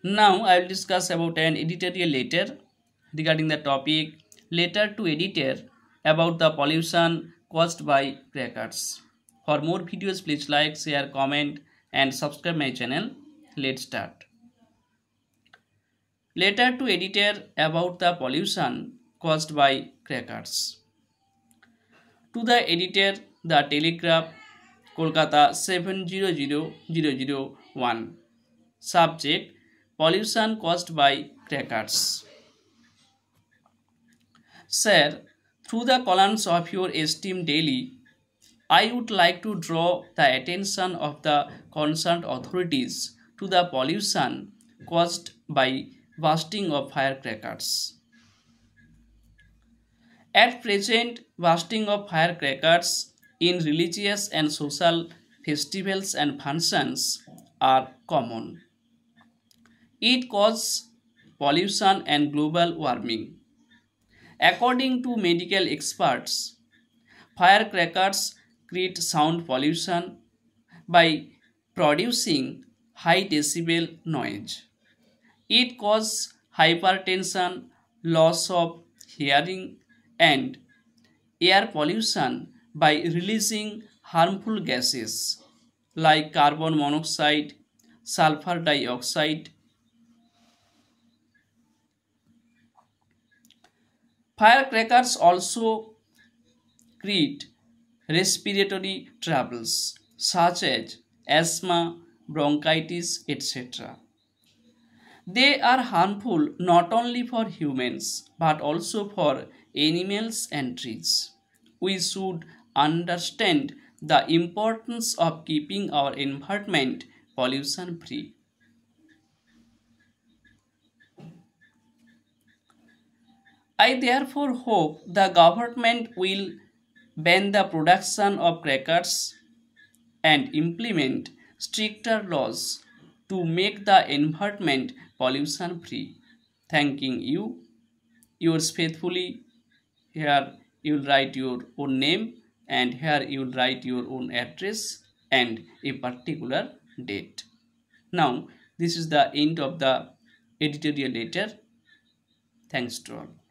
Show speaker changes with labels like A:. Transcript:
A: Now I will discuss about an editorial letter regarding the topic letter to editor about the pollution caused by crackers. For more videos, please like, share, comment and subscribe my channel. Let's start. Letter to editor about the pollution caused by crackers. To the editor, The Telegraph, Kolkata 700001. Subject: pollution caused by crackers. Sir, through the columns of your esteemed daily, I would like to draw the attention of the concerned authorities to the pollution caused by bursting of firecrackers. At present, bursting of firecrackers in religious and social festivals and functions are common. It causes pollution and global warming. According to medical experts, firecrackers create sound pollution by producing high decibel noise. It causes hypertension, loss of hearing, and air pollution by releasing harmful gases like carbon monoxide, sulfur dioxide. Firecrackers also create respiratory troubles such as asthma, bronchitis, etc. They are harmful not only for humans but also for animals and trees. We should understand the importance of keeping our environment pollution free. I therefore hope the government will ban the production of crackers and implement stricter laws to make the environment pollution free. Thanking you. Yours faithfully. Here you will write your own name and here you will write your own address and a particular date. Now this is the end of the editorial letter. Thanks to all.